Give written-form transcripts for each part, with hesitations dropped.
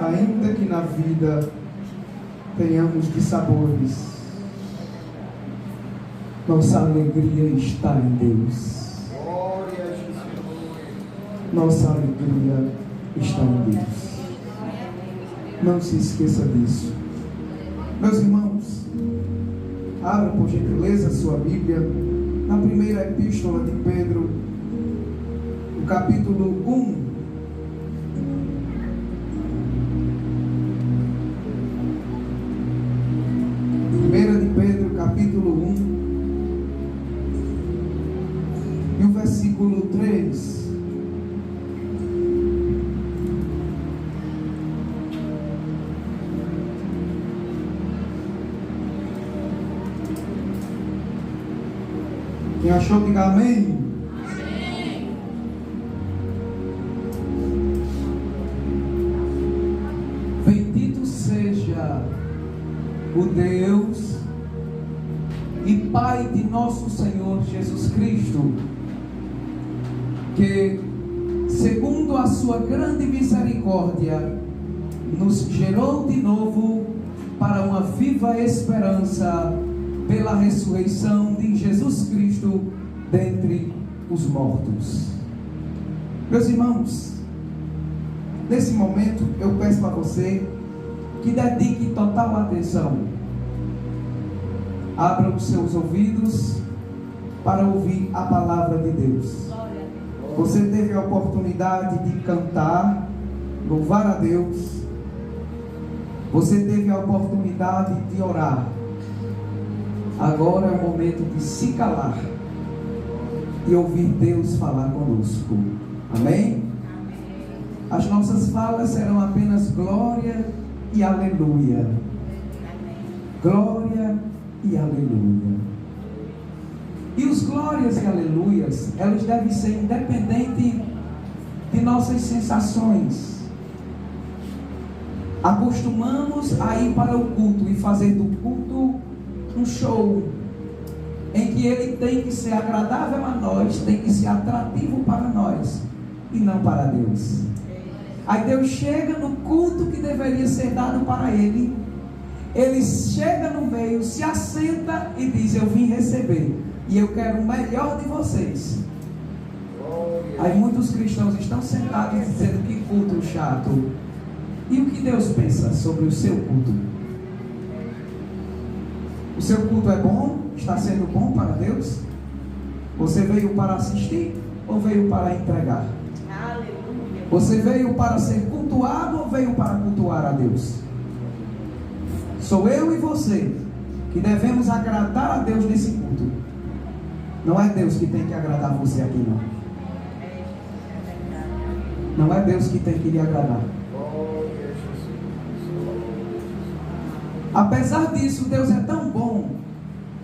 ainda que na vida tenhamos dissabores, nossa alegria está em Deus. Nossa alegria está em Deus. Não se esqueça disso. Meus irmãos, abra por gentileza a sua Bíblia na primeira epístola de Pedro, no capítulo 1. Primeira de Pedro, capítulo 1, e o versículo 3. Quem achou, diga amém. Amém. Bendito seja o Deus e Pai de nosso Senhor Jesus Cristo, que, segundo a sua grande misericórdia, nos gerou de novo para uma viva esperança pela ressurreição de Jesus Cristo dentre os mortos. Meus irmãos, nesse momento eu peço a você que dedique total atenção. Abra os seus ouvidos para ouvir a palavra de Deus. Você teve a oportunidade de cantar, louvar a Deus. Você teve a oportunidade de orar. Agora é o momento de se calar e ouvir Deus falar conosco. Amém? As nossas falas serão apenas glória e aleluia. Glória e aleluia. E os glórias e aleluias, elas devem ser independentes de nossas sensações. Acostumamos a ir para o culto e fazer do culto um show, em que ele tem que ser agradável a nós, tem que ser atrativo para nós, e não para Deus. Aí Deus chega no culto que deveria ser dado para ele, ele chega no meio, se assenta e diz: eu vim receber, e eu quero o melhor de vocês. Aí muitos cristãos estão sentados dizendo: que culto chato. E o que Deus pensa sobre o seu culto? O seu culto é bom? Está sendo bom para Deus? Você veio para assistir ou veio para entregar? Aleluia. Você veio para ser cultuado ou veio para cultuar a Deus? Sou eu e você que devemos agradar a Deus nesse culto. Não é Deus que tem que agradar você aqui, não. Não é Deus que tem que lhe agradar. Apesar disso, Deus é tão bom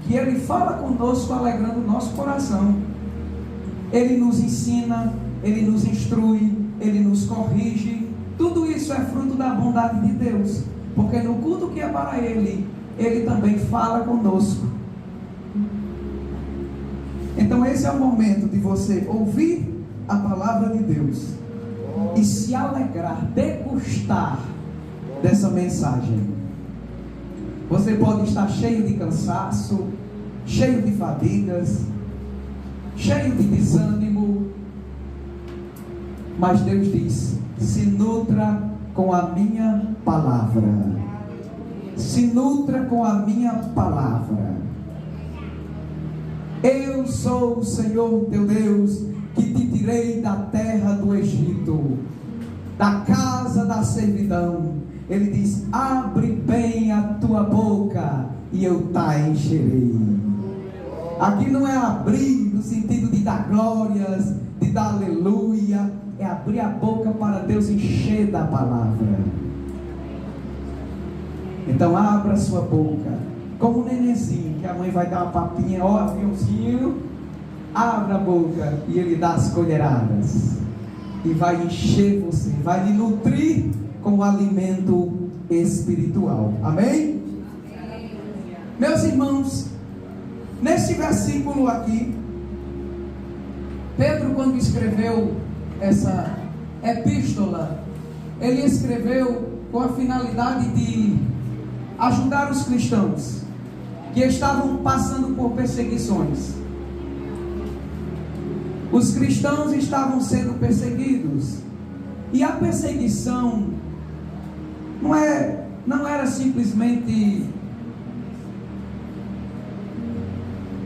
que Ele fala conosco alegrando o nosso coração. Ele nos ensina, Ele nos instrui, Ele nos corrige. Tudo isso é fruto da bondade de Deus, porque no culto que é para Ele, Ele também fala conosco. Então esse é o momento de você ouvir a palavra de Deus e se alegrar, degustar dessa mensagem. Você pode estar cheio de cansaço, cheio de fadigas, cheio de desânimo, mas Deus diz: se nutra com a minha palavra. Se nutra com a minha palavra. Eu sou o Senhor teu Deus, que te tirei da terra do Egito, da casa da servidão. Ele diz: abre bem a tua boca e eu te encherei. Aqui não é abrir no sentido de dar glórias, de dar aleluia. É abrir a boca para Deus encher da palavra. Então abra sua boca, como um nenenzinho, que a mãe vai dar uma papinha, ó aviãozinho. Abra a boca e Ele dá as colheradas. E vai encher você, vai lhe nutrir com o alimento espiritual. Amém? Meus irmãos, nesse versículo aqui, Pedro, quando escreveu essa epístola, ele escreveu com a finalidade de ajudar os cristãos que estavam passando por perseguições. Os cristãos estavam sendo perseguidos, e a perseguição não era simplesmente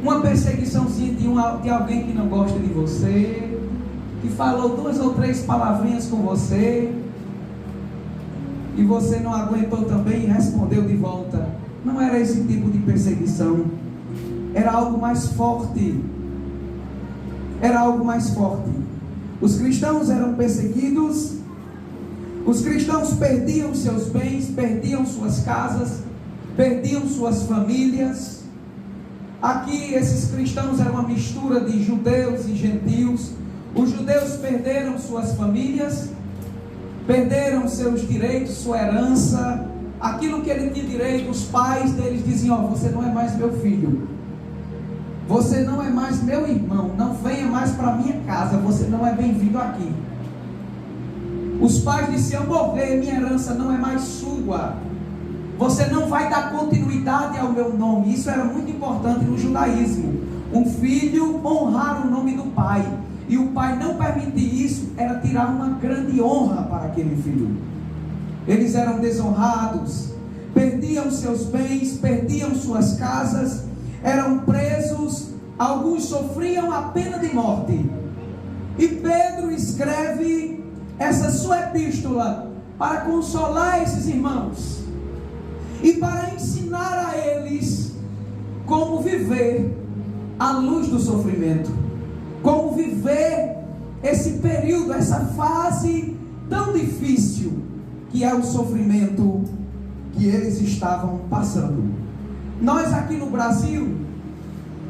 uma perseguiçãozinha de alguém que não gosta de você, que falou 2 ou 3 palavrinhas com você, e você não aguentou também e respondeu de volta. Não era esse tipo de perseguição. Era algo mais forte. Era algo mais forte. Os cristãos eram perseguidos. Os cristãos perdiam seus bens, perdiam suas casas, perdiam suas famílias. Aqui esses cristãos eram uma mistura de judeus e gentios. Os judeus perderam suas famílias, perderam seus direitos, sua herança, aquilo que ele tinha direito. Os pais deles diziam: você não é mais meu filho, você não é mais meu irmão, não venha mais para minha casa, você não é bem-vindo aqui. Os pais diziam: morrer, minha herança não é mais sua, você não vai dar continuidade ao meu nome. Isso era muito importante no judaísmo, um filho honrar o nome do pai, e o pai não permitir isso era tirar uma grande honra para aquele filho. Eles eram desonrados, perdiam seus bens, perdiam suas casas, eram presos, alguns sofriam a pena de morte. E Pedro escreve essa sua epístola para consolar esses irmãos e para ensinar a eles como viver à luz do sofrimento, como viver esse período, essa fase tão difícil que é o sofrimento que eles estavam passando. Nós aqui no Brasil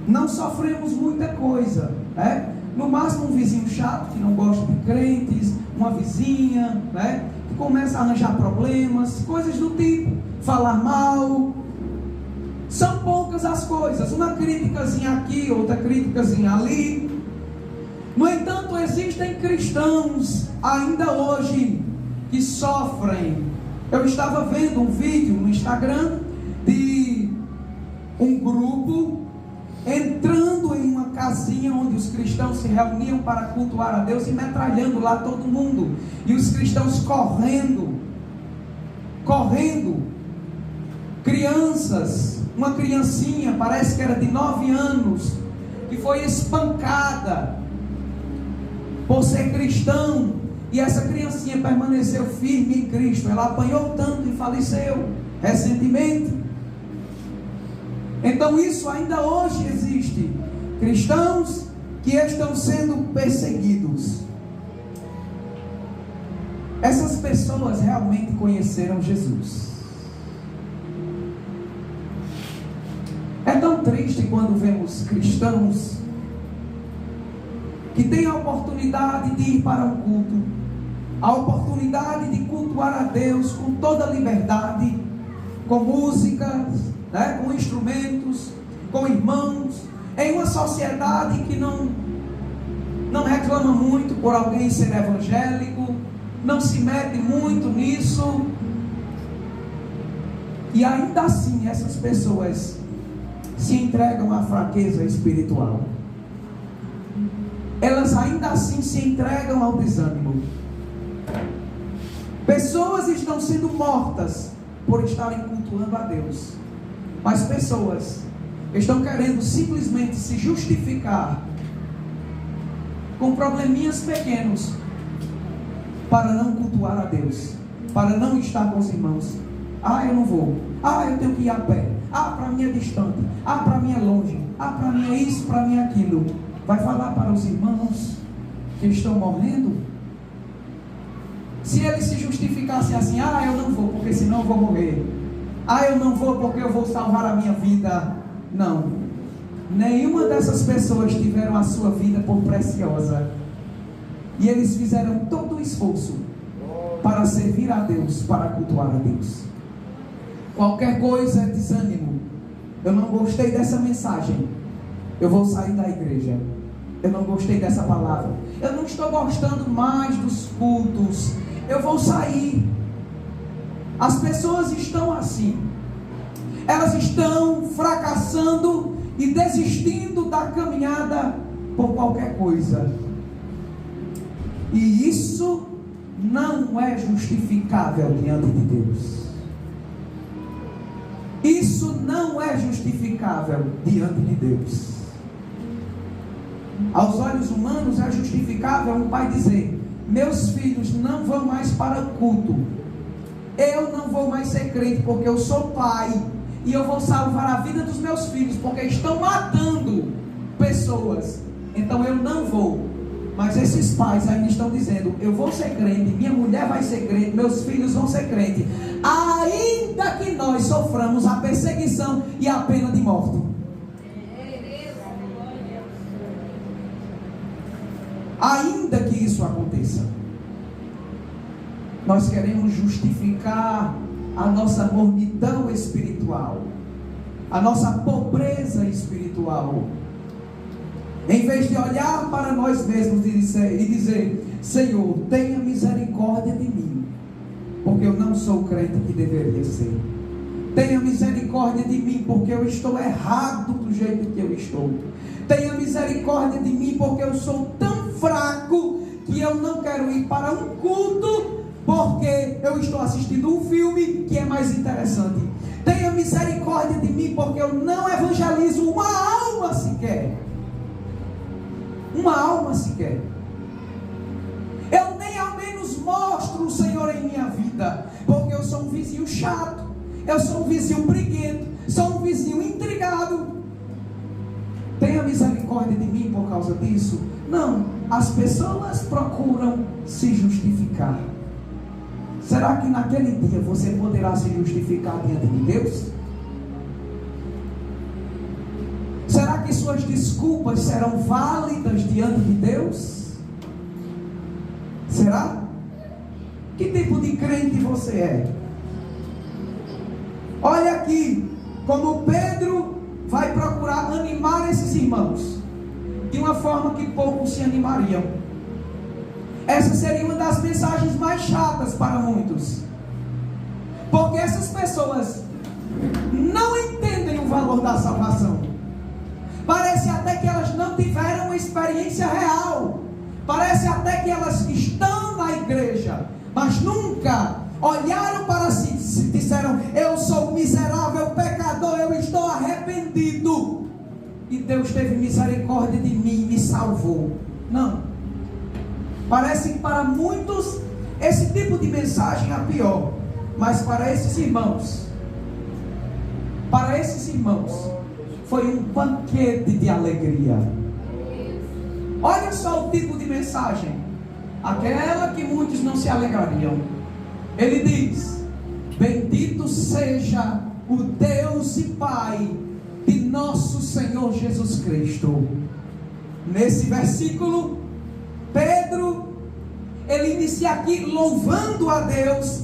não sofremos muita coisa, né? No máximo um vizinho chato que não gosta de crentes, uma vizinha, né, que começa a arranjar problemas, coisas do tipo, falar mal. São poucas as coisas, uma criticazinha aqui, outra criticazinha ali. No entanto, existem cristãos ainda hoje que sofrem. Eu estava vendo um vídeo no Instagram de um grupo entrando em uma casinha onde os cristãos se reuniam para cultuar a Deus e metralhando lá todo mundo, e os cristãos correndo, crianças, uma criancinha, parece que era de 9 anos, que foi espancada por ser cristão, e essa criancinha permaneceu firme em Cristo. Ela apanhou tanto e faleceu recentemente. Então isso ainda hoje existe, cristãos que estão sendo perseguidos. Essas pessoas realmente conheceram Jesus. É tão triste quando vemos cristãos que têm a oportunidade de ir para um culto, a oportunidade de cultuar a Deus com toda a liberdade, com músicas, né, com instrumentos, com irmãos, em uma sociedade que não reclama muito por alguém ser evangélico, não se mete muito nisso, e ainda assim essas pessoas se entregam à fraqueza espiritual. Elas ainda assim se entregam ao desânimo. Pessoas estão sendo mortas por estarem cultuando a Deus, mas pessoas estão querendo simplesmente se justificar com probleminhas pequenos para não cultuar a Deus, para não estar com os irmãos. Ah, eu não vou. Ah, eu tenho que ir a pé. Ah, para mim é distante. Ah, para mim é longe. Ah, para mim é isso, para mim é aquilo. Vai falar para os irmãos que estão morrendo? Se eles se justificassem assim: ah, eu não vou porque senão eu vou morrer. Ah, eu não vou porque eu vou salvar a minha vida. Não. Nenhuma dessas pessoas tiveram a sua vida por preciosa. E eles fizeram todo o esforço para servir a Deus, para cultuar a Deus. Qualquer coisa é desânimo. Eu não gostei dessa mensagem, eu vou sair da igreja. Eu não gostei dessa palavra, eu não estou gostando mais dos cultos, eu vou sair. As pessoas estão assim. Elas estão fracassando e desistindo da caminhada por qualquer coisa. E isso não é justificável diante de Deus. Isso não é justificável diante de Deus. Aos olhos humanos é justificável um pai dizer: meus filhos não vão mais para o culto, eu não vou mais ser crente porque eu sou pai e eu vou salvar a vida dos meus filhos porque estão matando pessoas, então eu não vou. Mas esses pais ainda estão dizendo: eu vou ser crente, minha mulher vai ser crente, meus filhos vão ser crente, ainda que nós soframos a perseguição e a pena de morte. Ainda que isso aconteça, nós queremos justificar a nossa mornidão espiritual, a nossa pobreza espiritual, em vez de olhar para nós mesmos e dizer: Senhor, tenha misericórdia de mim, porque eu não sou o crente que deveria ser. Tenha misericórdia de mim, porque eu estou errado do jeito que eu estou. Tenha misericórdia de mim, porque eu sou tão fraco que eu não quero ir para um culto, porque eu estou assistindo um filme que é mais interessante. Tenha misericórdia de mim, porque eu não evangelizo uma alma sequer. Uma alma sequer. Eu nem ao menos mostro o Senhor em minha vida, porque eu sou um vizinho chato, eu sou um vizinho briguento, sou um vizinho intrigado. Tenha misericórdia de mim por causa disso? Não, as pessoas procuram se justificar. Será que naquele dia você poderá se justificar diante de Deus? Será que suas desculpas serão válidas diante de Deus? Será? Que tipo de crente você é? Olha aqui como Pedro vai procurar animar esses irmãos de uma forma que poucos se animariam. Essa seria uma das mensagens mais chatas para muitos, porque essas pessoas não entendem o valor da salvação. Parece até que elas não tiveram uma experiência real. Parece até que elas estão na igreja, mas nunca olharam para si e disseram: eu sou miserável pecador, eu estou arrependido, e Deus teve misericórdia de mim e me salvou. Não. Parece que para muitos esse tipo de mensagem é a pior, mas para esses irmãos foi um banquete de alegria. Olha só o tipo de mensagem, aquela que muitos não se alegrariam. Ele diz: bendito seja o Deus e Pai de nosso Senhor Jesus Cristo. Nesse versículo, Pedro, ele inicia aqui louvando a Deus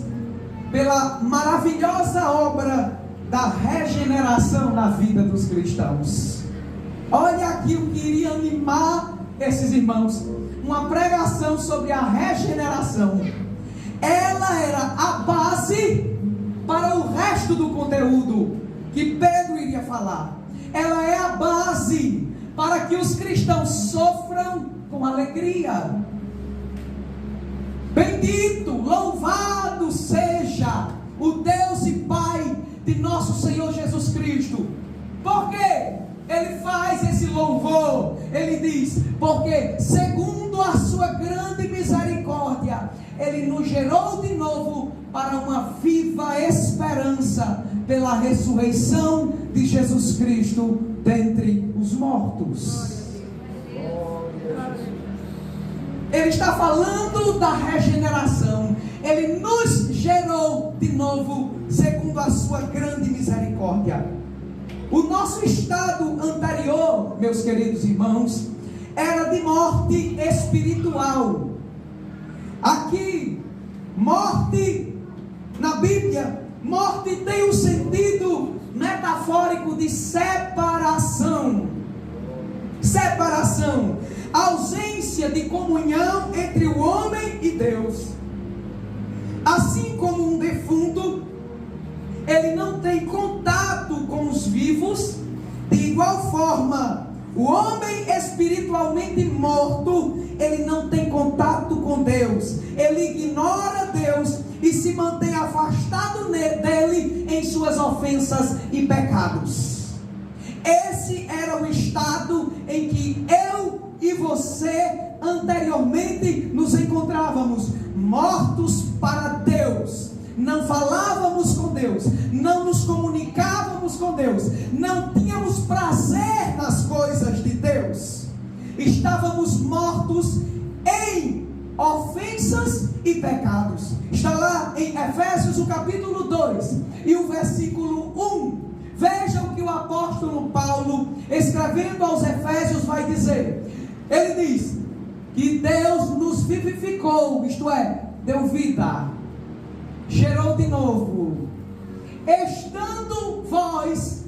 pela maravilhosa obra da regeneração na vida dos cristãos. Olha aqui o que iria animar esses irmãos: uma pregação sobre a regeneração. Ela era a base para o resto do conteúdo que Pedro iria falar. Ela é a base para que os cristãos sofram com alegria. Bendito, louvado seja o Deus e Pai de nosso Senhor Jesus Cristo. Por quê? Ele faz esse louvor. Ele diz: porque segundo a sua grande misericórdia, Ele nos gerou de novo para uma viva esperança pela ressurreição de Jesus Cristo dentre os mortos. Ele está falando da regeneração. Ele nos gerou de novo segundo a sua grande misericórdia. O nosso estado anterior, meus queridos irmãos, era de morte espiritual. Aqui, morte, na Bíblia, morte tem um sentido metafórico de separação. Separação, ausência de comunhão entre o homem e Deus. Assim como um defunto não tem contato com os vivos, de igual forma, o homem espiritualmente morto, ele não tem contato com Deus, ele ignora Deus e se mantém afastado dele em suas ofensas e pecados. Esse era o estado em que eu e você anteriormente nos encontrávamos, mortos para Deus. Não falávamos com Deus, não nos comunicávamos com Deus, não tínhamos prazer nas coisas de Deus, estávamos mortos em ofensas e pecados. Está lá em Efésios o capítulo 2 e o versículo 1. Vejam que o apóstolo Paulo, escrevendo aos Efésios, vai dizer. Ele diz que Deus nos vivificou, isto é, deu vida, gerou de novo, estando vós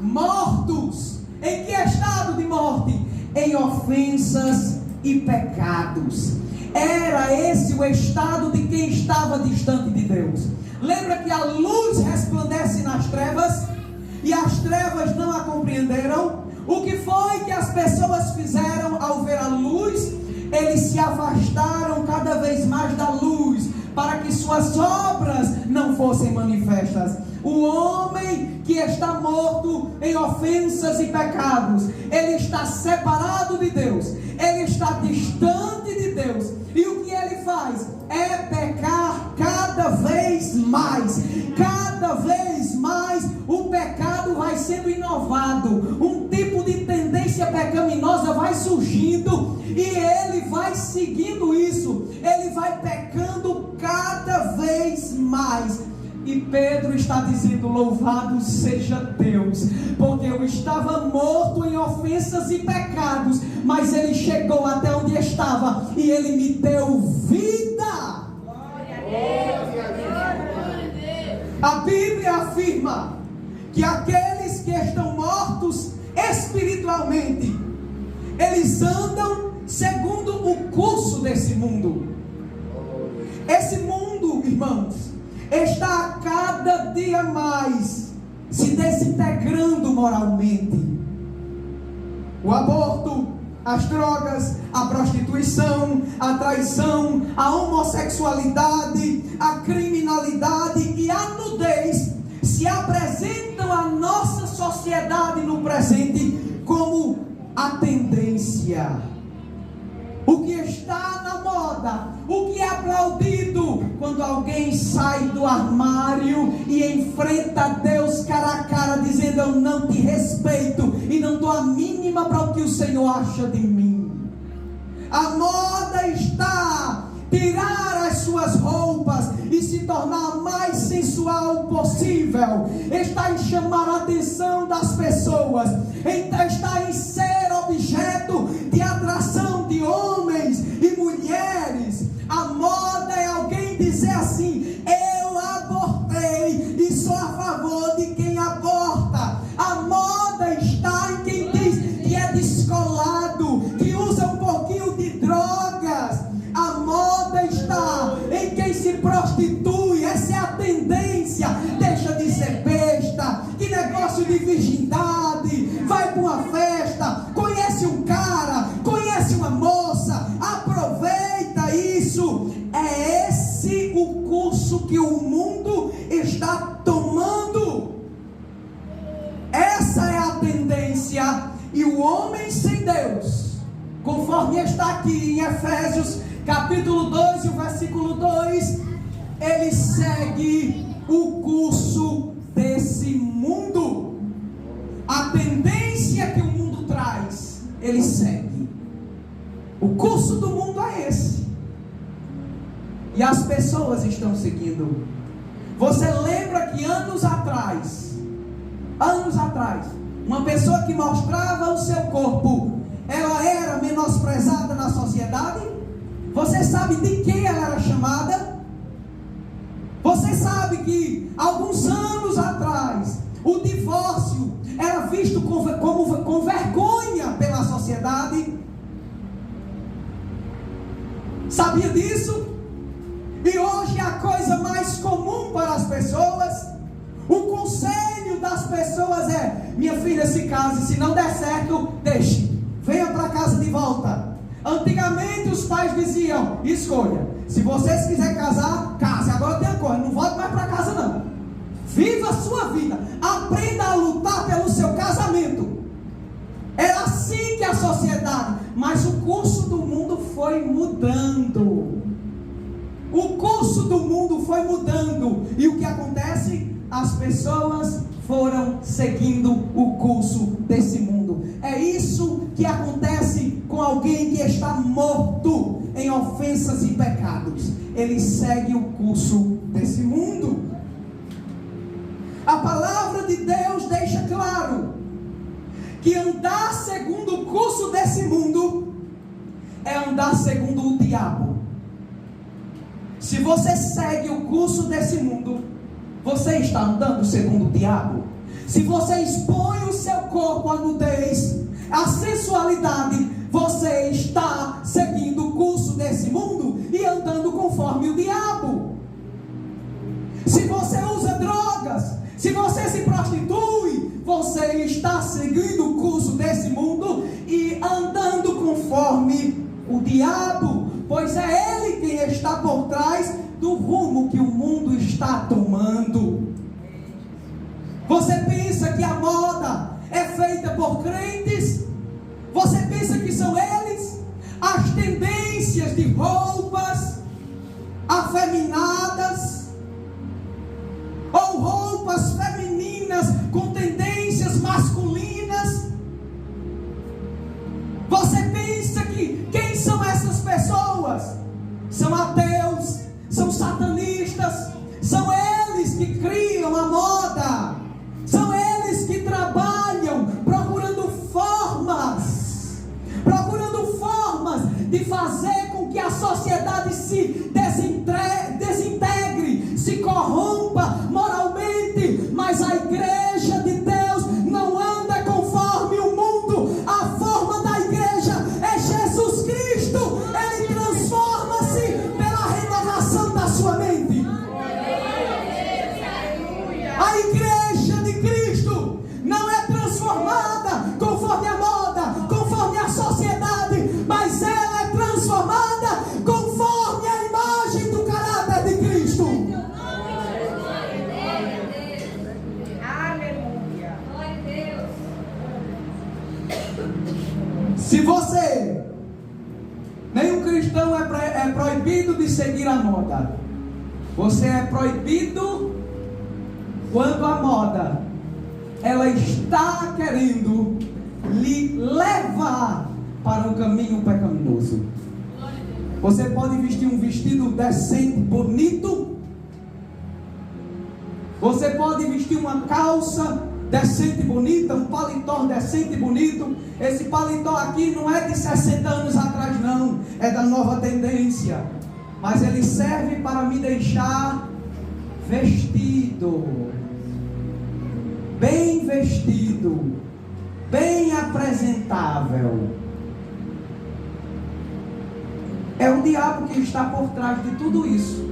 mortos. Em que estado de morte? Em ofensas e pecados. Era esse o estado de quem estava distante de Deus. Lembra que a luz resplandece nas trevas e as trevas não a compreenderam? O que foi que as pessoas fizeram ao ver a luz? Eles se afastaram cada vez mais da luz, para que suas obras não fossem manifestas. O homem que está morto em ofensas e pecados, ele está separado de Deus, ele está distante de Deus, e o que ele faz é pecar cada vez mais. Cada vez mais o pecado vai sendo inovado, um tipo de tendência pecaminosa vai surgindo, e ele vai seguindo isso, ele vai pecando cada vez mais. E Pedro está dizendo: louvado seja Deus, porque eu estava morto em ofensas e pecados, mas ele chegou até onde estava e ele me deu vida. A Bíblia afirma que aqueles que estão mortos espiritualmente, eles andam segundo o curso desse mundo. Esse mundo, irmãos, está a cada dia mais se desintegrando moralmente. O aborto, as drogas, a prostituição, a traição, a homossexualidade, a criminalidade e a nudez se apresentam à nossa sociedade no presente como a tendência. O que está na moda, o que é aplaudido, quando alguém sai do armário e enfrenta Deus cara a cara, dizendo: eu não te respeito e não dou a mínima para o que o Senhor acha de mim. A moda está tirar as suas roupas e se tornar mais sensual possível, está em chamar a atenção das pessoas, está em ser objeto de atração de homens e mulheres. A moda é alguém dizer assim: eu abortei e sou a favor de quem aborta. A moda está em quem diz que é descolado, que usa um pouquinho de drogas. A moda está em quem se prostitui. Essa é a tendência. Deixa de ser besta. Que negócio de virgindade. Vai para uma festa, conhece um cara, conhece uma moça, aproveita isso. É esse o curso que o mundo está tomando. Essa é a tendência. E o homem sem Deus, conforme está aqui em Efésios capítulo 2 e o versículo 2, ele segue o curso desse mundo. A tendência que o mundo traz, ele segue. O curso do mundo é esse, e as pessoas estão seguindo. Você lembra que anos atrás, uma pessoa que mostrava o seu corpo, ela era menosprezada na sociedade? Você sabe de quem ela era chamada? Você sabe que alguns anos atrás o divórcio era visto com vergonha pela sociedade? Sabia disso? E hoje é a coisa mais comum para as pessoas. O conselho das pessoas é: minha filha, se case, se não der certo, deixe, venha para casa de volta. Antigamente os pais diziam: escolha, se vocês quiserem casar, case, agora tem uma coisa, não volte mais para casa não, viva a sua vida, aprenda a lutar pelo seu casamento. Era assim que a sociedade, mas o curso do mundo foi mudando. O curso do mundo foi mudando. E o que acontece? As pessoas foram seguindo o curso desse mundo. É isso que acontece com alguém que está morto em ofensas e pecados. Ele segue o curso desse mundo. A palavra de Deus deixa claro que andar segundo o curso desse mundo é andar segundo o diabo. Se você segue o curso desse mundo, você está andando segundo o diabo. Se você expõe o seu corpo à nudez, à sensualidade, você está seguindo o curso desse mundo e andando conforme o diabo. Se você usa drogas, se você se prostitui, você está seguindo o curso desse mundo e andando conforme o diabo, pois é ele quem está por trás do rumo que o mundo está tomando. Você pensa que a moda é feita por crentes? Você pensa que são eles? As tendências de roupas afeminadas, ou roupas femininas com tendências masculinas? Você pensa que quem são essas pessoas? São ateus, são satanistas, são eles que criam a moda, são eles que trabalham procurando formas de fazer com que a sociedade se desintegre, se corrompa moralmente. Mas a igreja de Deus não anda conforme o mundo. A forma da igreja é Jesus Cristo. Ele transforma-se pela renovação da sua mente. A igreja de Cristo não é transformada conforme a moda, conforme a sociedade, mas ela é transformada conforme a imagem do caráter de Cristo. Aleluia. Se você, nenhum cristão é proibido de seguir a moda. Você é proibido quando a moda ela está querendo lhe levar para um caminho pecaminoso. Você pode vestir um vestido decente, bonito. Você pode vestir uma calça decente, bonita, um paletó decente e bonito. Esse paletó aqui não é de 60 anos atrás não, é da nova tendência, mas ele serve para me deixar vestido, bem vestido, bem apresentável. É o diabo que está por trás de tudo isso.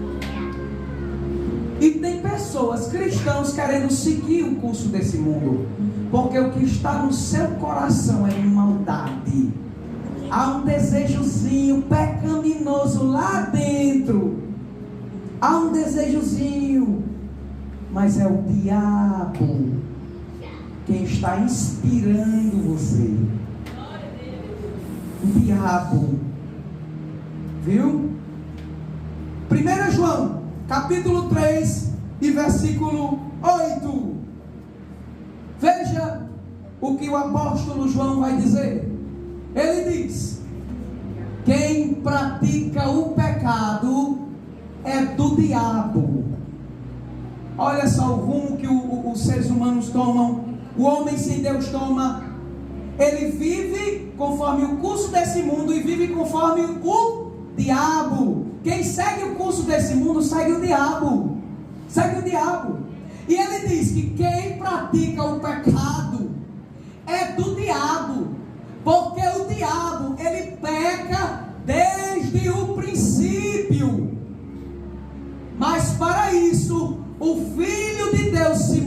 E tem pessoas, cristãos, querendo seguir o curso desse mundo, porque o que está no seu coração é maldade. Há um desejozinho pecaminoso lá dentro. Há um desejozinho, mas é o diabo quem está inspirando você. O diabo. Viu? 1 João, capítulo 3 e versículo 8. Veja o que o apóstolo João vai dizer. Ele diz: quem pratica o pecado é do diabo. Olha só o rumo que os seres humanos tomam. O homem sem Deus toma. Ele vive conforme o curso desse mundo e vive conforme o diabo. Quem segue o curso desse mundo segue o diabo. Segue o diabo. E ele diz que quem pratica o pecado é do diabo, porque o diabo ele peca desde o princípio. Mas para isso o Filho de Deus se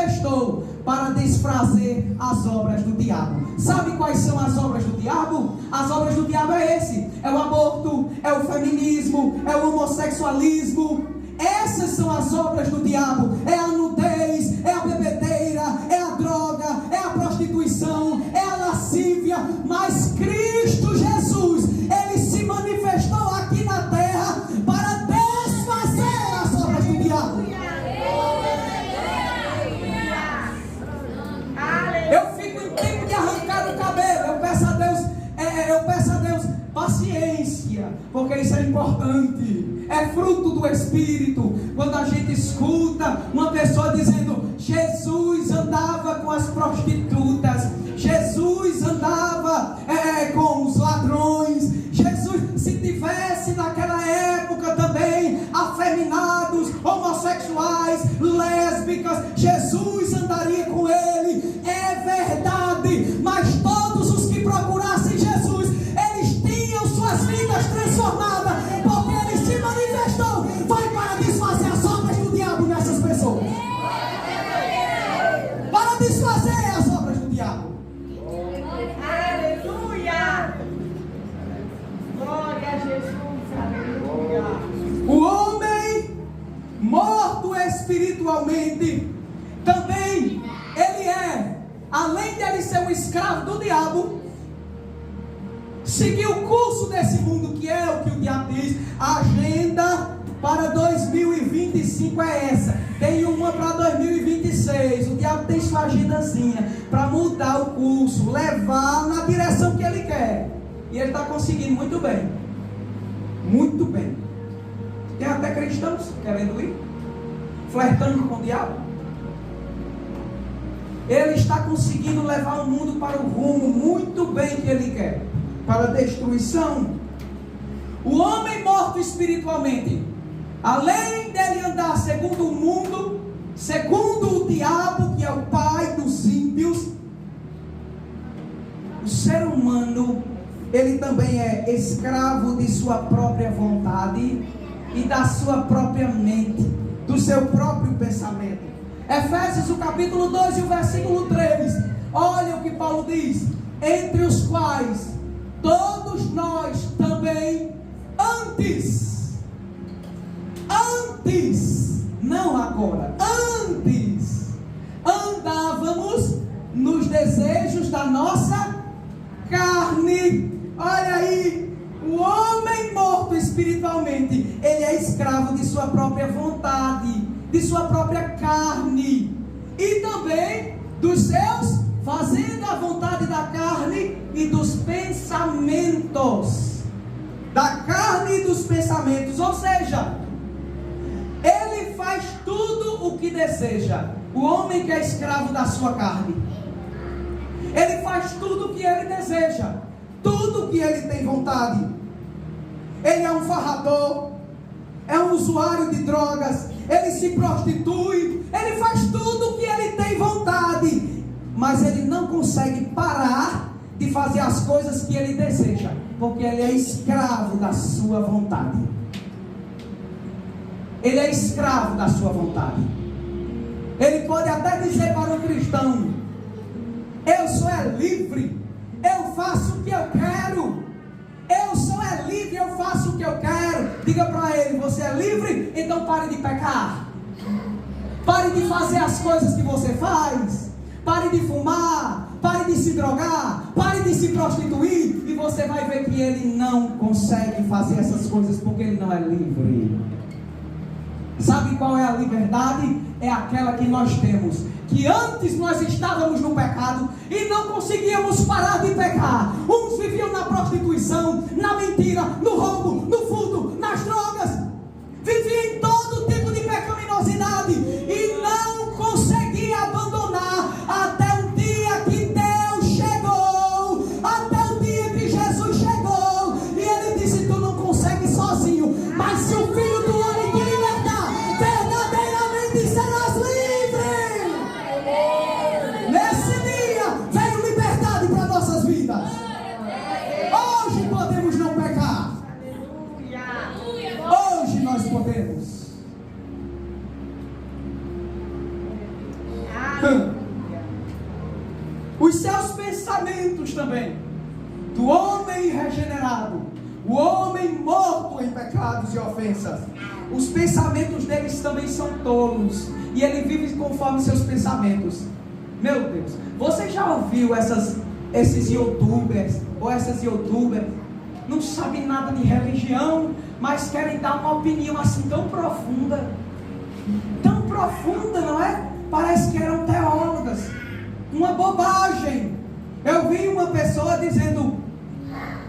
manifestou para desfazer as obras do diabo. Sabe quais são as obras do diabo? As obras do diabo é esse: é o aborto, é o feminismo, é o homossexualismo. Essas são as obras do diabo. É a nudez, é a bebedeira, é a droga, é a prostituição, é a lascívia. Mas Cristo Jesus, Ele se manifestou aqui na terra para desfazer as obras do diabo. Eu fico em tempo de arrancar o cabelo. Eu peço a Deus paciência, porque isso é importante. É fruto do Espírito. Quando a gente escuta uma pessoa dizendo: Jesus andava com as prostitutas, Jesus andava com os ladrões, Jesus, se tivesse naquela época também afeminados, homossexuais, lésbicas, Jesus andaria com ele. É verdade, mas todos os que procurassem Jesus, eles tinham suas vidas transformadas, porque Ele se manifestou, foi para desfazer as obras do diabo nessas pessoas, para desfazer as obras do diabo. Aleluia! Glória a Jesus, aleluia! O homem morto espiritualmente, também ele é, além de ele ser um escravo do diabo, seguir o curso desse mundo, que é o que o diabo diz. A agenda para 2025 é essa. Tem uma para 2026. O diabo tem sua agendazinha para mudar o curso, levar na direção que ele quer. E ele está conseguindo muito bem. Muito bem. Tem até cristãos querendo ir, flertando com o diabo. Ele está conseguindo levar o mundo para o rumo muito bem que ele quer, para a destruição. O homem morto espiritualmente, além dele andar segundo o mundo, segundo o diabo, que é o pai dos ímpios, o ser humano, ele também é escravo de sua própria vontade e da sua própria mente, do seu próprio pensamento. Efésios, o capítulo 2 e o versículo 3. Olha o que Paulo diz: entre os quais todos nós também antes, não agora, antes, andávamos nos desejos da nossa carne. Olha aí, o homem morto espiritualmente, ele é escravo de sua própria vontade, de sua própria carne, e também dos seus, fazendo a vontade da carne e dos pensamentos, da carne e dos pensamentos. Ou seja, ele faz tudo o que deseja. O homem que é escravo da sua carne, ele faz tudo o que ele deseja, tudo o que ele tem vontade. Ele é um farrador, é um usuário de drogas, ele se prostitui, ele faz tudo o que ele tem vontade, mas ele não consegue parar de fazer as coisas que ele deseja, porque ele é escravo da sua vontade. Ele é escravo da sua vontade. Ele pode até dizer para o cristão: eu sou livre, eu faço o que eu quero. Eu sou livre, eu faço o que eu quero. Diga para ele: você é livre? Então pare de pecar. Pare de fazer as coisas que você faz. Pare de fumar. Pare de se drogar. Pare de se prostituir. E você vai ver que ele não consegue fazer essas coisas porque ele não é livre. Sabe qual é a liberdade? É aquela que nós temos, que antes nós estávamos no pecado e não conseguíamos parar de pecar. Uns viviam na prostituição, na mentira, no roubo, no furto, nas drogas, viviam em todo tipo de pecaminosidade e não conseguia abandonar, até o dia que Deus chegou, até o dia que Jesus chegou e ele disse: tu não consegues sozinho, mas se o Filho do Homem te libertar, verdadeiramente serás livre. Nesse dia veio liberdade para nossas vidas. Hoje podemos não pecar. Os seus pensamentos também, do homem regenerado, o homem morto em pecados e ofensas, os pensamentos deles também são tolos, e ele vive conforme seus pensamentos. Meu Deus, você já ouviu esses youtubers, ou essas youtubers, não sabem nada de religião, mas querem dar uma opinião assim tão profunda, não é? Parece que eram teólogas. Uma bobagem. Eu vi uma pessoa dizendo,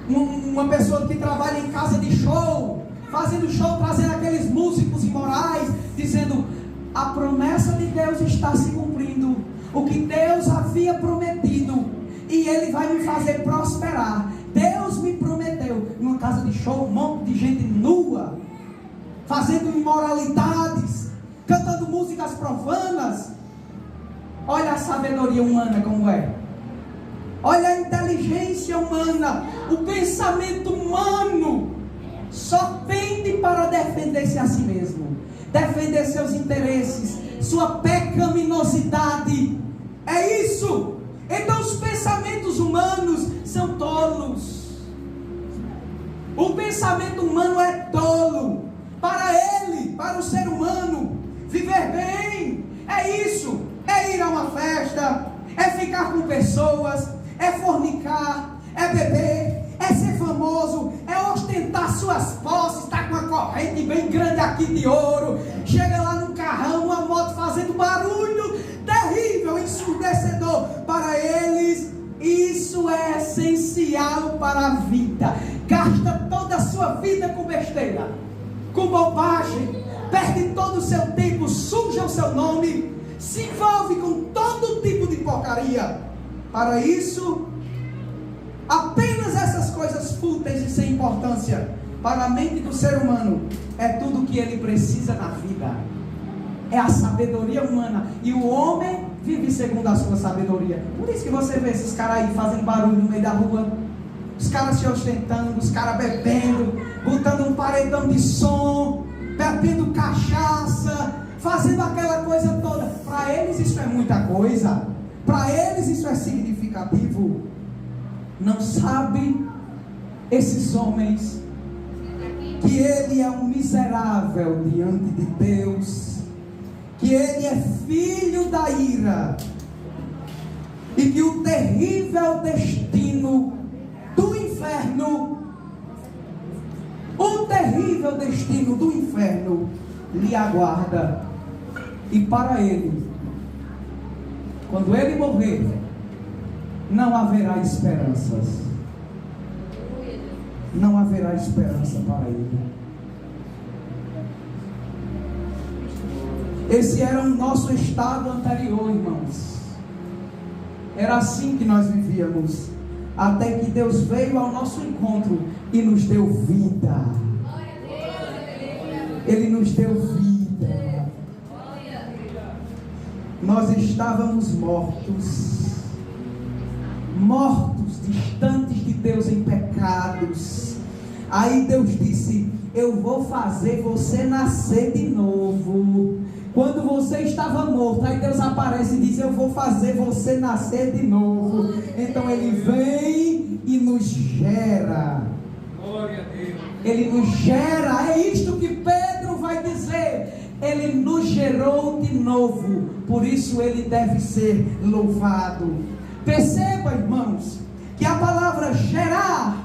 uma pessoa que trabalha em casa de show, fazendo show, trazendo aqueles músicos imorais, dizendo: a promessa de Deus está se cumprindo, o que Deus havia prometido, e Ele vai me fazer prosperar. Deus me prometeu. Numa casa de show, um monte de gente nua, fazendo imoralidades, cantando músicas profanas. Olha a sabedoria humana como é. Olha a inteligência humana. O pensamento humano só tende para defender-se a si mesmo, defender seus interesses, sua pecaminosidade. É isso. Então os pensamentos humanos são tolos. O pensamento humano é tolo. Para ele, para o ser humano, viver bem é isso. É ir a uma festa, é ficar com pessoas, é fornicar, é beber, é ser famoso, é ostentar suas posses, está com uma corrente bem grande aqui de ouro, chega lá num carrão, uma moto fazendo barulho terrível, ensurdecedor. Para eles, isso é essencial para a vida. Gasta toda a sua vida com besteira, com bobagem, perde todo o seu tempo, suja o seu nome, se envolve com todo tipo de porcaria. Para isso, apenas essas coisas fúteis e sem importância para a mente do ser humano é tudo o que ele precisa na vida. É a sabedoria humana, e o homem vive segundo a sua sabedoria. Por isso que você vê esses caras aí fazendo barulho no meio da rua, os caras se ostentando, os caras bebendo, botando um paredão de som, bebendo cachaça, fazendo aquela coisa toda. Para eles isso é muita coisa, para eles isso é significativo. Não sabem esses homens que ele é um miserável diante de Deus, que ele é filho da ira, e que o terrível destino do inferno, lhe aguarda. E para ele, quando ele morrer, não haverá esperanças. Não haverá esperança para ele. Esse era o nosso estado anterior, irmãos. Era assim que nós vivíamos, até que Deus veio ao nosso encontro e nos deu vida. Ele nos deu vida. Nós estávamos mortos, distantes de Deus em pecados. Aí Deus disse: eu vou fazer você nascer de novo. Quando você estava morto, aí Deus aparece e diz: eu vou fazer você nascer de novo. Então Ele vem e nos gera. Glória a Deus. Ele nos gera. É isto que Pedro vai dizer. Ele nos gerou de novo. Por isso Ele deve ser louvado. Perceba, irmãos, que a palavra gerar,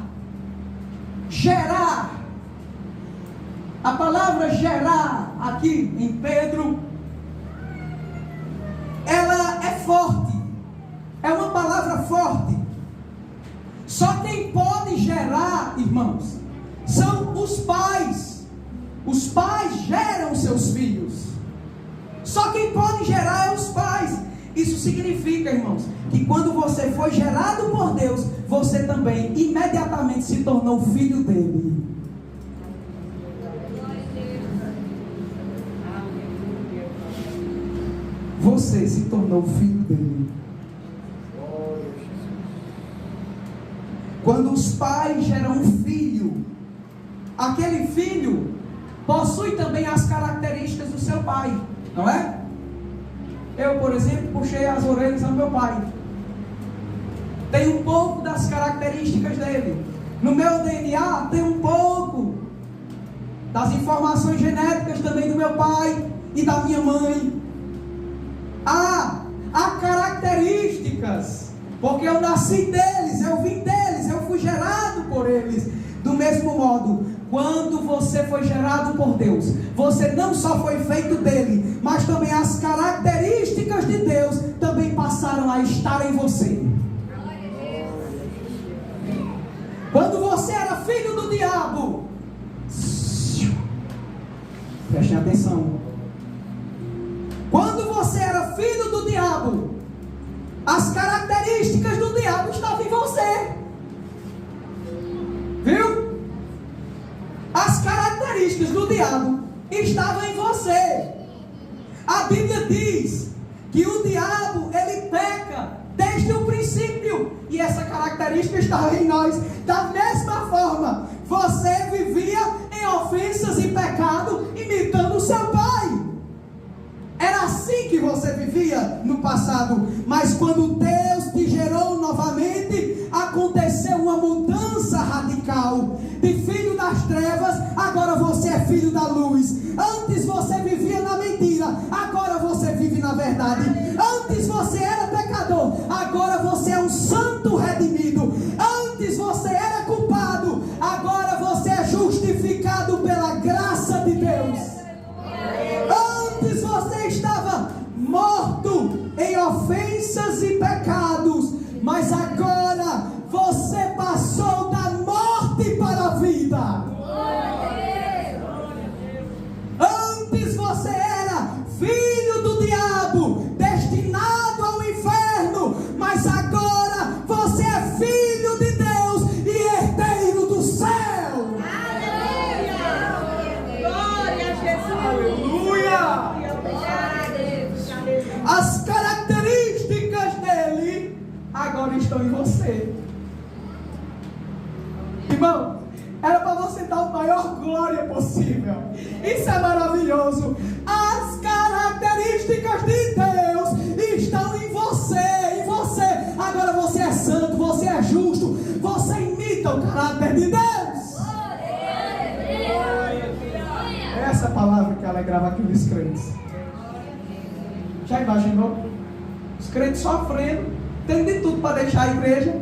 a palavra gerar aqui em Pedro, ela é forte, é uma palavra forte. Só quem pode gerar, irmãos, são os pais. Os pais geram seus filhos. Só quem pode gerar é os pais. Isso significa, irmãos, que quando você foi gerado por Deus, você também imediatamente se tornou filho dele. Você se tornou filho dele. Quando os pais geram um filho, aquele filho possui também as características do seu pai, não é? Eu, por exemplo, puxei as orelhas ao meu pai. Tem um pouco das características dele. No meu DNA tem um pouco das informações genéticas também do meu pai e da minha mãe. Há características, porque eu nasci deles, eu vim deles, eu fui gerado por eles. Do mesmo modo, quando você foi gerado por Deus, você não só foi feito dele, mas também as características de Deus também passaram a estar em você. Quando você era filho do diabo, prestem atenção. Quando você era filho do diabo, as características do diabo estavam em você. Viu? As características do diabo estavam em você. A Bíblia diz que o diabo, ele peca desde o princípio, e essa característica estava em nós. Da mesma forma, você vivia em ofensas e pecado, imitando o seu pai. Era assim que você vivia no passado. Mas quando Deus te gerou novamente, aconteceu uma mudança radical. De filho das trevas, agora você é filho da luz. Antes você vivia na mentira, agora você vive na verdade. Antes você era pecador, agora você é um santo redimido. Antes você era culpado, agora você é justificado pela graça de Deus. Antes você estava morto em ofensas e pecados, mas agora você passou da morte para a vida. Antes você era filho do diabo, destinado ao inferno, mas agora você é filho de Deus e herdeiro do céu. Glória a Jesus. Aleluia! As características dele agora estão em você. Irmão, era para você dar a maior glória possível. Isso é maravilhoso. As características de Deus estão em você. Em você. Agora você é santo, você é justo, você imita o caráter de Deus. Essa palavra que alegrava aqueles crentes. Já imaginou? Os crentes sofrendo, tendo de tudo para deixar a igreja,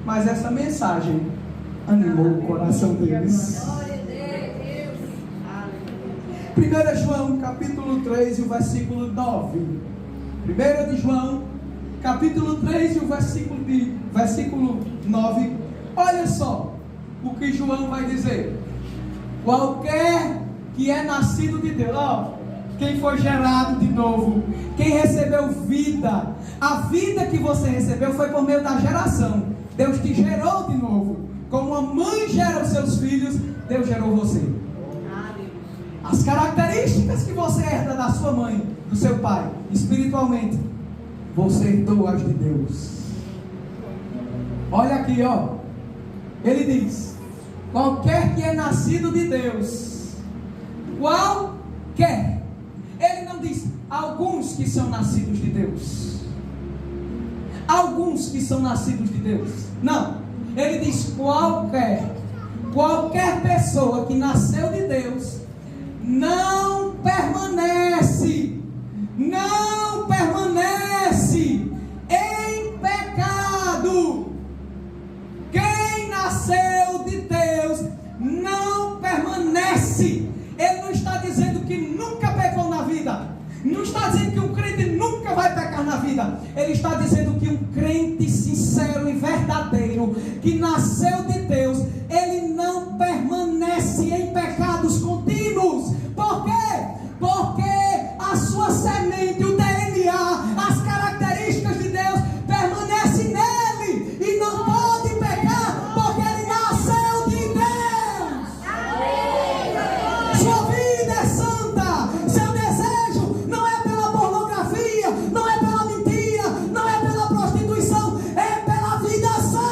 mas essa mensagem animou o coração deles. 1 João capítulo 3 e o versículo 9. 1 de João capítulo 3 e o versículo 9. Olha só o que João vai dizer. Qualquer que é nascido de Deus, quem foi gerado de novo, quem recebeu vida, a vida que você recebeu foi por meio da geração. Deus te gerou de novo. Como uma mãe gera os seus filhos, Deus gerou você. As características que você herda da sua mãe, do seu pai, espiritualmente, você herdou as de Deus. Olha aqui, ele diz: qualquer que é nascido de Deus, qualquer. Ele não diz alguns que são nascidos de Deus, alguns que são nascidos de Deus. Não, ele diz qualquer pessoa que nasceu de Deus não permanece em pecado. Quem nasceu de Deus não permanece. Ele não está dizendo que nunca pecou na vida, não está dizendo que um crente nunca vai pecar na vida. Ele está dizendo que um crente sincero e verdadeiro, que nasceu de Deus, ele não permanece em pecados contínuos. Por quê? Porque a sua semente, o DNA, as características de Deus permanecem nele e não pode pecar, porque ele nasceu de Deus. Sua vida é santa. Seu desejo não é pela pornografia, não é pela mentira, não é pela prostituição, é pela vida santa.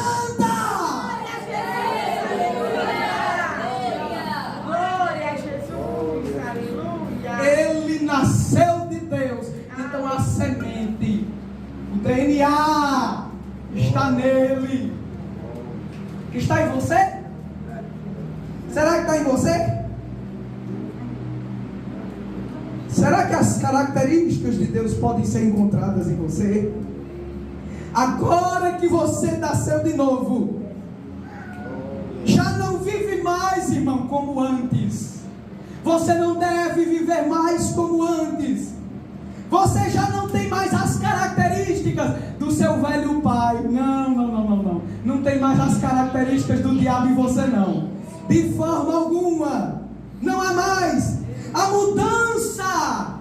que há está nele. Que está em você? Será que está em você? Será que as características de Deus podem ser encontradas em você? Agora que você nasceu de novo, já não vive mais, irmão, como antes. Você não deve viver mais como antes. Você já não tem mais as características do seu velho pai. Não. Não tem mais as características do diabo em você, não. De forma alguma. Não há mais. A mudança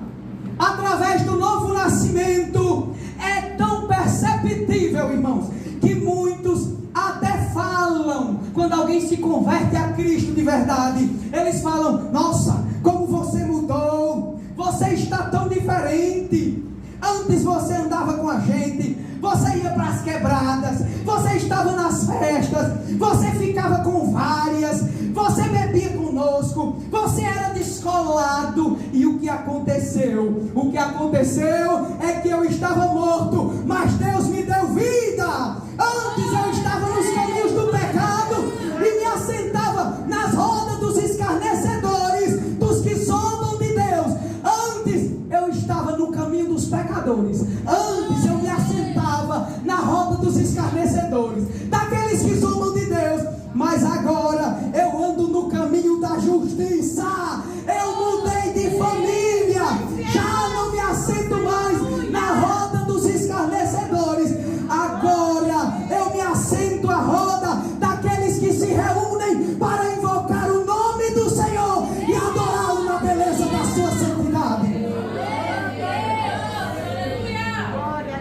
através do novo nascimento é tão perceptível, irmãos, que muitos até falam, quando alguém se converte a Cristo de verdade, eles falam: nossa, como você mudou, você está tão diferente. Antes você andava com a gente, você ia para as quebradas, você estava nas festas, você ficava com várias, você bebia conosco, você era descolado. E o que aconteceu? O que aconteceu é que eu estava morto, mas Deus me deu vida. Antes eu estava nos caminhos do pecado e me assentava nas rodas dos escarnecedores, dos que zombam de Deus. Antes eu estava no caminho dos pecadores. Antes eu me assentava na roda dos escarnecedores, daqueles que zombam de Deus. Mas agora eu ando no caminho da justiça. Eu mudei de família. Já não me assento mais na roda dos escarnecedores. Agora eu me assento à roda daqueles que se reúnem para invocar o nome do Senhor e adorá-lo na beleza da sua santidade.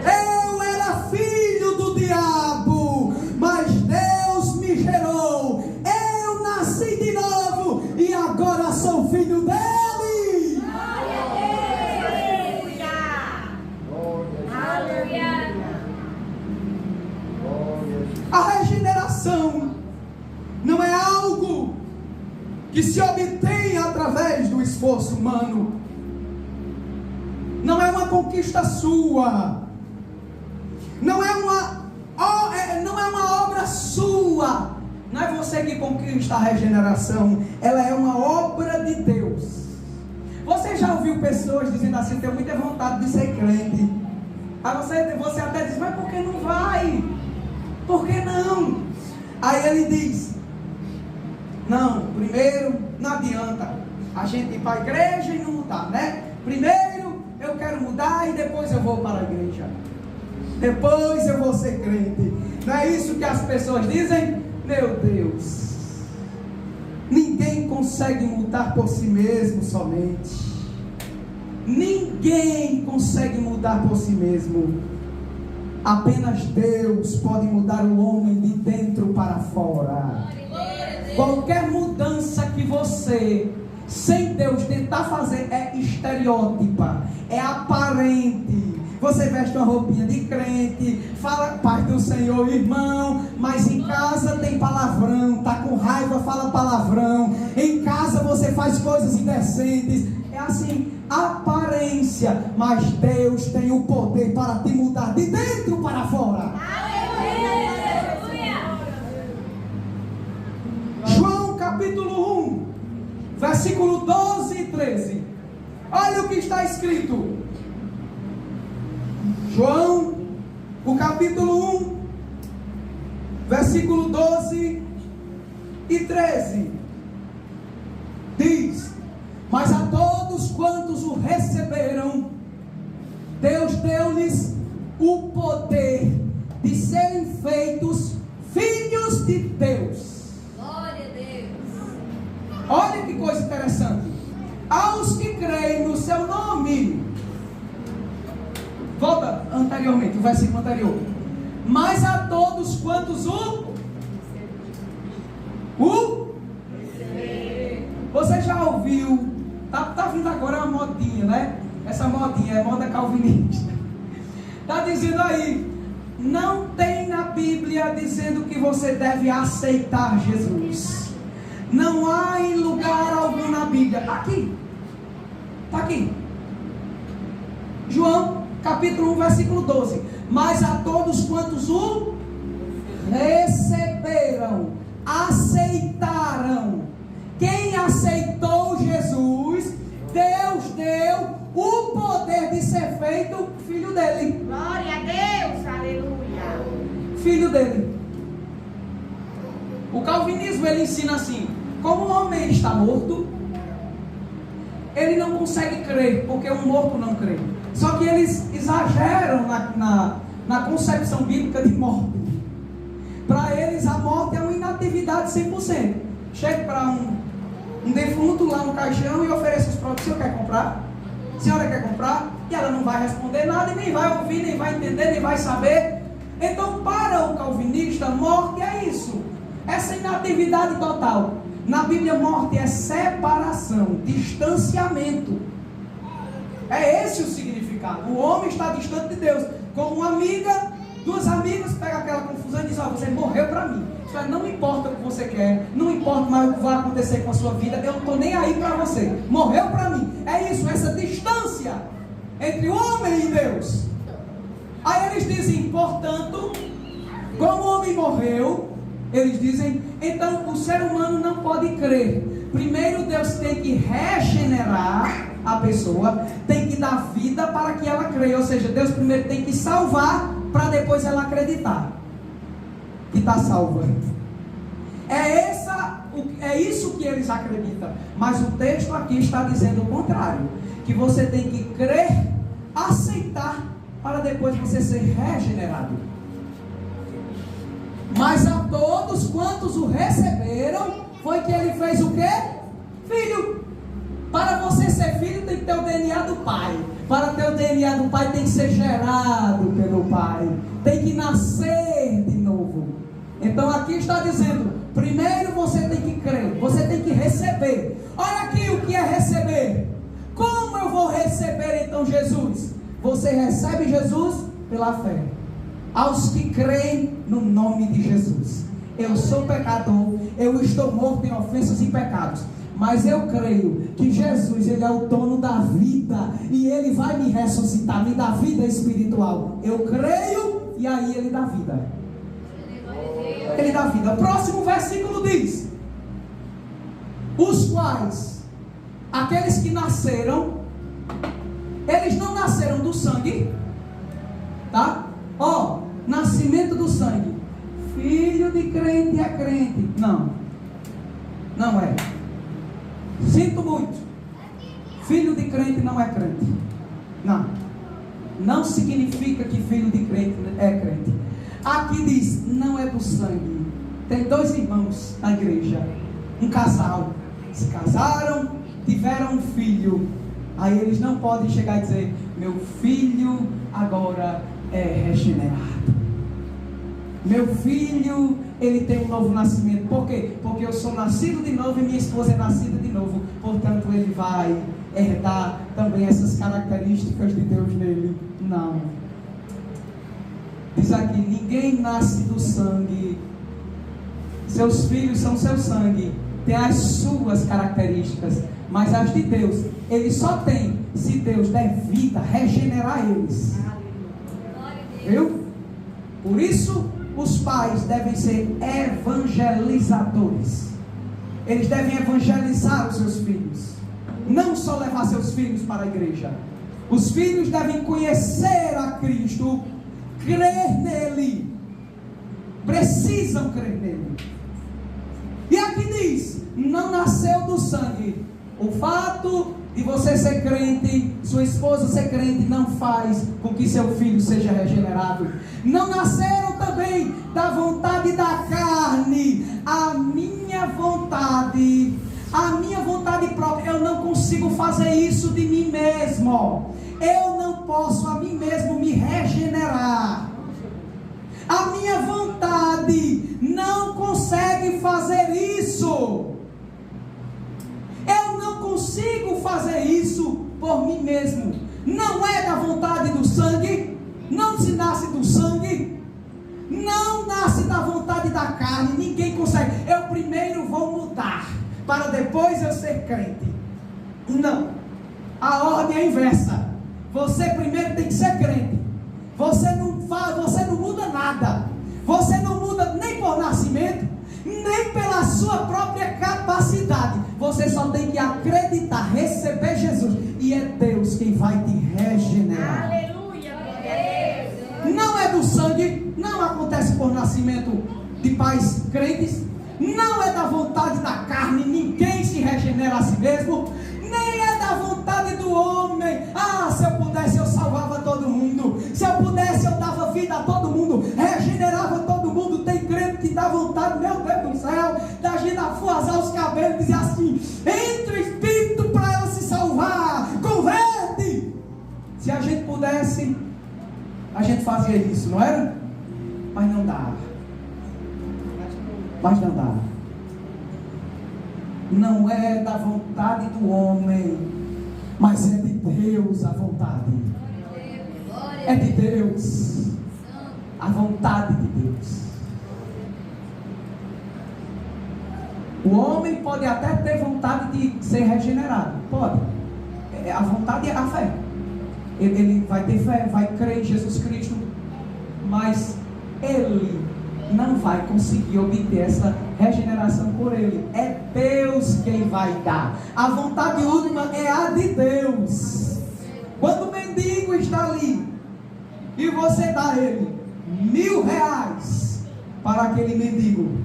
Eu era filho do diabo, mas Deus me gerou. Eu nasci de novo e agora sou filho dele. A regeneração não é algo que se obtém através do esforço humano. Não é uma conquista sua. Não é uma obra sua. Não é você que conquista a regeneração. Ela é uma obra de Deus. Você já ouviu pessoas dizendo assim: tenho muita vontade de ser crente. Aí você até diz: mas por que não vai? Por que não? Aí ele diz: não, primeiro não adianta a gente ir para a igreja e não mudar, né? Primeiro eu quero mudar e depois eu vou para a igreja. Depois eu vou ser crente. Não é isso que as pessoas dizem? Meu Deus, ninguém consegue mudar por si mesmo somente. Ninguém consegue mudar por si mesmo. Apenas Deus pode mudar o homem de dentro para fora. Qualquer mudança que você, sem Deus, tentar fazer é estereótipa, é aparente. Você veste uma roupinha de crente, fala paz do Senhor, irmão, mas em casa tem palavrão, está com raiva, fala palavrão. Em casa você faz coisas indecentes. É assim, aparência. Mas Deus tem o poder para te mudar de dentro para fora. João capítulo 1, versículo 12 e 13. Olha o que está escrito. João, o capítulo 1, versículo 12 e 13. Diz: mas a todos quantos o receberam, Deus deu-lhes o poder de serem feitos filhos de Deus. Glória a Deus. Olha que coisa interessante. Aos que creem no seu nome. Volta anteriormente, o versículo anterior. Mas a todos quantos você já ouviu? Tá vindo agora uma modinha, né? Essa modinha é moda calvinista. Tá dizendo aí: não tem na Bíblia dizendo que você deve aceitar Jesus. Não há em lugar algum na Bíblia. Está aqui. João capítulo capítulo 1, versículo 12. Mas a todos quantos o receberam, aceitaram. Quem aceitou Jesus, Deus deu o poder de ser feito filho dele. Glória a Deus, aleluia. Filho dele. O calvinismo, ele ensina assim: como o homem está morto, ele não consegue crer, porque um morto não crê. Só que eles exageram na concepção bíblica de morte. Para eles a morte é uma inatividade 100%. Chega para um defunto lá no caixão e oferece os produtos. O senhor quer comprar? A senhora quer comprar? E ela não vai responder nada, e nem vai ouvir, nem vai entender, nem vai saber. Então, para o calvinista, morte é isso, essa inatividade total. Na Bíblia, morte é separação, distanciamento. É esse o significado. O homem está distante de Deus. Como uma amiga, duas amigas pegam aquela confusão e dizem: ó, você morreu para mim. Isso é, não importa o que você quer, não importa mais o que vai acontecer com a sua vida, eu não estou nem aí para você. Morreu para mim. É isso, essa distância entre o homem e Deus. Aí eles dizem, portanto, como o homem morreu, eles dizem, então o ser humano não pode crer. Primeiro Deus tem que regenerar a pessoa, tem que dar vida para que ela creia. Ou seja, Deus primeiro tem que salvar para depois ela acreditar que está salva. É isso que eles acreditam. Mas o texto aqui está dizendo o contrário, que você tem que crer, aceitar, para depois você ser regenerado. Mas a todos quantos o receberam, foi que ele fez o quê? Filho. Para você ser filho tem que ter o DNA do pai. Para ter o DNA do pai tem que ser gerado pelo pai. Tem que nascer de novo. Então aqui está dizendo, primeiro você tem que crer, você tem que receber. Olha aqui o que é receber. Como eu vou receber então Jesus? Você recebe Jesus pela fé. Aos que creem no nome de Jesus. Eu sou pecador, eu estou morto em ofensas e pecados, mas eu creio que Jesus, ele é o dono da vida, e ele vai me ressuscitar, me dar vida espiritual. Eu creio, e aí ele dá vida. Ele dá vida. O próximo versículo diz: os quais, aqueles que nasceram, eles não nasceram do sangue, tá? Ó, nascimento do sangue. Filho de crente é crente. Não, não é. Sinto muito. Filho de crente não é crente. Não. Não significa que filho de crente é crente. Aqui diz, não é do sangue. Tem dois irmãos na igreja, um casal, se casaram, tiveram um filho. Aí eles não podem chegar e dizer, meu filho agora é regenerado. Meu filho, ele tem um novo nascimento. Por quê? Porque eu sou nascido de novo e minha esposa é nascida de novo. Portanto, ele vai herdar também essas características de Deus nele. Não. Diz aqui, ninguém nasce do sangue. Seus filhos são seu sangue. Tem as suas características. Mas as de Deus, ele só tem se Deus der vida, regenerar eles. Viu? Por isso, os pais devem ser evangelizadores. Eles devem evangelizar os seus filhos. Não só levar seus filhos para a igreja. Os filhos devem conhecer a Cristo, crer nele. Precisam crer nele. E aqui diz, não nasceu do sangue. O fato de você ser crente, sua esposa ser crente, não faz com que seu filho seja regenerado. Não nasceram também da vontade da carne. A minha vontade própria, eu não consigo fazer isso de mim mesmo. Eu não posso a mim mesmo me regenerar. A minha vontade não consegue fazer isso. Eu não consigo fazer isso por mim mesmo. Não é da vontade do sangue. Não se nasce do sangue. Não nasce da vontade da carne. Ninguém consegue. Eu primeiro vou mudar para depois eu ser crente. Não. A ordem é inversa. Você primeiro tem que ser crente Você só tem que acreditar, receber Jesus, e é Deus quem vai te regenerar. Aleluia, glória a Deus. Não é do sangue, não acontece por nascimento de pais crentes, não é da vontade da carne, ninguém se regenera a si mesmo, nem é da vontade do homem. Ah, se eu pudesse eu salvava todo mundo, se eu pudesse eu dava vida a todo mundo, regenerava todo mundo. Tem crente que dá vontade, meu Deus do céu, da gente afuazar os cabelos e dizer assim: entra o Espírito para ela se salvar, converte. Se a gente pudesse, a gente fazia isso, não era? Mas não dá. Mas não dá. Não é da vontade do homem, mas é de Deus a vontade. É de Deus. A vontade de Deus. O homem pode até ter vontade de ser regenerado. Pode. A vontade é a fé. Ele vai ter fé, vai crer em Jesus Cristo, mas ele não vai conseguir obter essa regeneração por ele. É Deus quem vai dar. A vontade última é a de Deus. Quando o mendigo está ali e você dá a ele R$1.000 para aquele mendigo,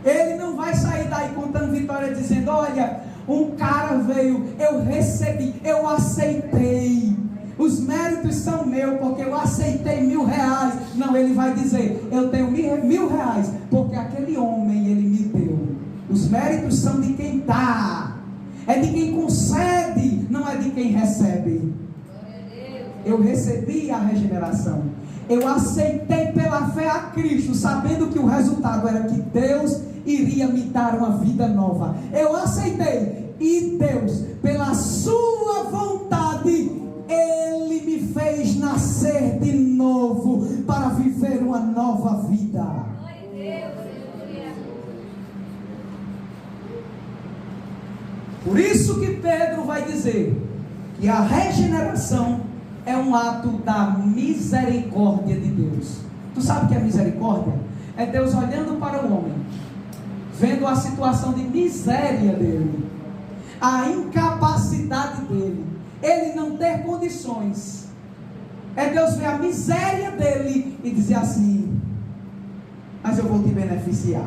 ele não vai sair daí contando vitória dizendo: olha, um cara veio, eu recebi, eu aceitei, os méritos são meus porque eu aceitei R$1.000. Não, ele vai dizer: eu tenho R$1.000 porque aquele homem ele me deu. Os méritos são de quem dá, é de quem concede, não é de quem recebe. Eu recebi a regeneração, eu aceitei pela fé a Cristo, sabendo que o resultado era que Deus iria me dar uma vida nova. Eu aceitei, e Deus, pela sua vontade, Ele me fez nascer de novo para viver uma nova vida. Por isso que Pedro vai dizer que a regeneração é um ato da misericórdia de Deus. Tu sabe o que é misericórdia? É Deus olhando para o homem, vendo a situação de miséria dele, a incapacidade dele, ele não ter condições. É Deus ver a miséria dele e dizer assim: mas eu vou te beneficiar.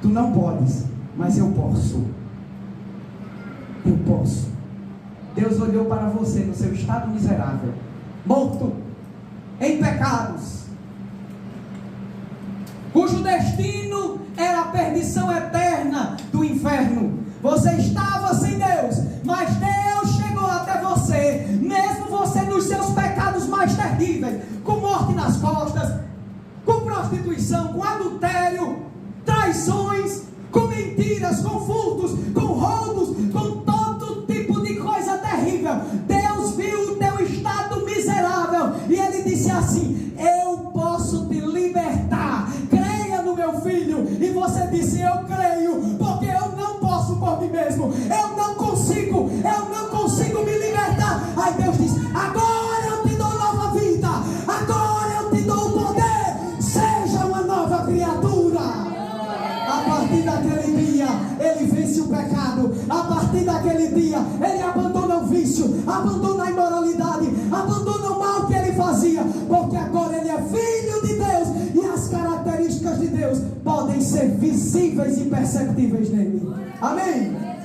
Tu não podes, mas eu posso. Eu posso. Deus olhou para você no seu estado miserável, morto, em pecados, cujo destino era a perdição eterna do inferno. Você estava sem Deus, mas Deus chegou até você, mesmo você nos seus pecados mais terríveis, com morte nas costas, com prostituição, com adultério, traições, com mentiras, com furtos, com roubos, com todo tipo de coisa terrível. Deus viu o teu estado miserável e Ele disse assim: eu posso te libertar, creia no meu filho. E você disse: eu creio, porque eu não posso por mim mesmo, eu não consigo me libertar. Aí Deus diz: agora eu te dou nova vida, agora eu te dou o poder, seja uma nova criatura. A partir daquele dia ele vence o pecado. A partir daquele dia ele abandona o vício, abandona a imoralidade, abandona o mal que ele fazia, porque agora ele é filho de Deus e as características de Deus podem ser visíveis e perceptíveis nele. Amém?